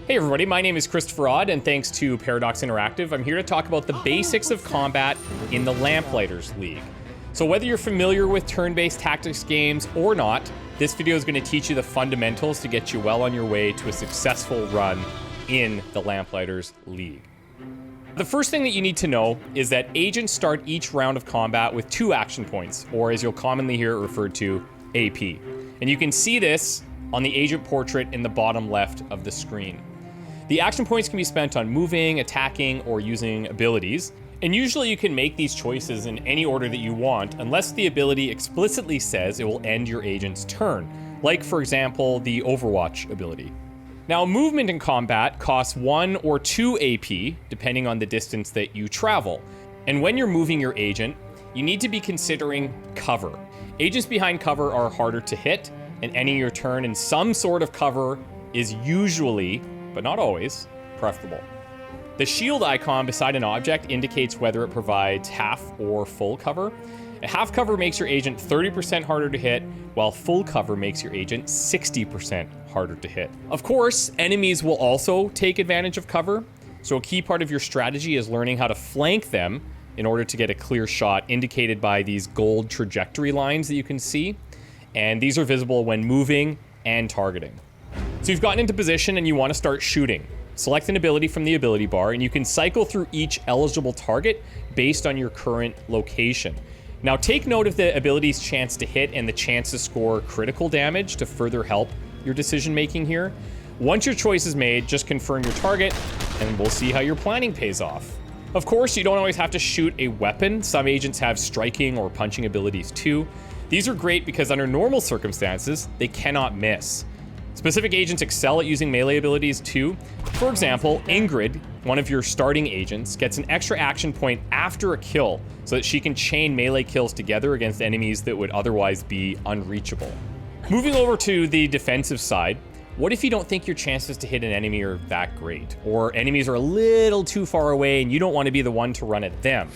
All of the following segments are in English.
Hey everybody, my name is ChristopherOdd, and thanks to Paradox Interactive, I'm here to talk about the basics of combat in the Lamplighters League. So whether you're familiar with turn-based tactics games or not, this video is going to teach you the fundamentals to get you well on your way to a successful run in the Lamplighters League. The first thing that you need to know is that agents start each round of combat with 2 action points, or as you'll commonly hear it referred to, AP. And you can see this on the agent portrait in the bottom left of the screen. The action points can be spent on moving, attacking, or using abilities, and usually you can make these choices in any order that you want, unless the ability explicitly says it will end your agent's turn, like for example, the Overwatch ability. Now, movement in combat costs 1 or 2 AP, depending on the distance that you travel. And when you're moving your agent, you need to be considering cover. Agents behind cover are harder to hit, and ending your turn in some sort of cover is usually, but not always, preferable. The shield icon beside an object indicates whether it provides half or full cover. A half cover makes your agent 30% harder to hit, while full cover makes your agent 60% harder to hit. Of course, enemies will also take advantage of cover, so a key part of your strategy is learning how to flank them in order to get a clear shot, indicated by these gold trajectory lines that you can see, and these are visible when moving and targeting. So you've gotten into position and you want to start shooting. Select an ability from the ability bar and you can cycle through each eligible target based on your current location. Now take note of the ability's chance to hit and the chance to score critical damage to further help your decision making here. Once your choice is made, just confirm your target and we'll see how your planning pays off. Of course, you don't always have to shoot a weapon. Some agents have striking or punching abilities too. These are great because under normal circumstances, they cannot miss. Specific agents excel at using melee abilities too. For example, Ingrid, one of your starting agents, gets an extra action point after a kill so that she can chain melee kills together against enemies that would otherwise be unreachable. Moving over to the defensive side, what if you don't think your chances to hit an enemy are that great? Or enemies are a little too far away and you don't want to be the one to run at them?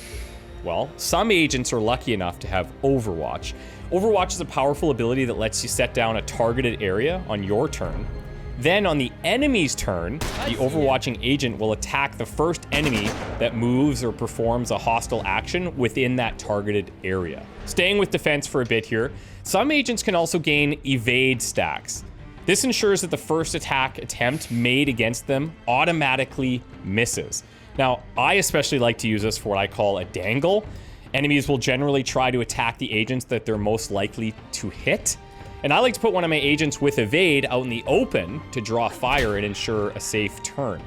Well, some agents are lucky enough to have Overwatch. Overwatch is a powerful ability that lets you set down a targeted area on your turn. Then on the enemy's turn, the overwatching agent will attack the first enemy that moves or performs a hostile action within that targeted area. Staying with defense for a bit here, some agents can also gain evade stacks. This ensures that the first attack attempt made against them automatically misses. Now, I especially like to use this for what I call a dangle. Enemies will generally try to attack the agents that they're most likely to hit. And I like to put one of my agents with evade out in the open to draw fire and ensure a safe turn.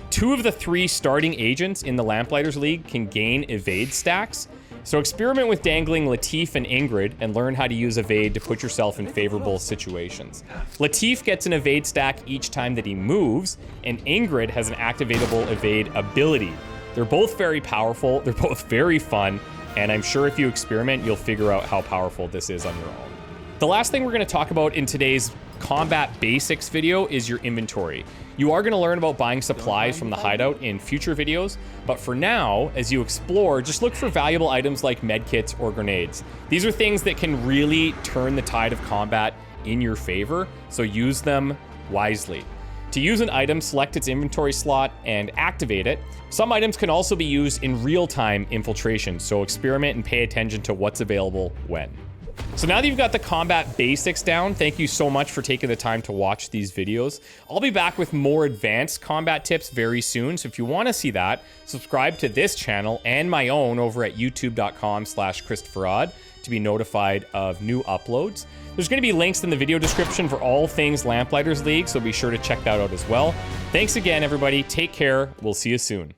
2 of the 3 starting agents in the Lamplighters League can gain evade stacks. So experiment with dangling Latif and Ingrid and learn how to use evade to put yourself in favorable situations. Latif gets an evade stack each time that he moves, and Ingrid has an activatable evade ability. They're both very powerful, they're both very fun, and I'm sure if you experiment, you'll figure out how powerful this is on your own. The last thing we're going to talk about in today's combat basics video is your inventory. You are going to learn about buying supplies from the hideout in future videos, but for now, as you explore, just look for valuable items like medkits or grenades. These are things that can really turn the tide of combat in your favor, so use them wisely. To use an item, select its inventory slot and activate it. Some items can also be used in real-time infiltration, so experiment and pay attention to what's available when. So now that you've got the combat basics down, thank you so much for taking the time to watch these videos. I'll be back with more advanced combat tips very soon, so if you want to see that, subscribe to this channel and my own over at youtube.com/ChristopherOdd to be notified of new uploads. There's going to be links in the video description for all things Lamplighters League, so be sure to check that out as well. Thanks again, everybody. Take care. We'll see you soon.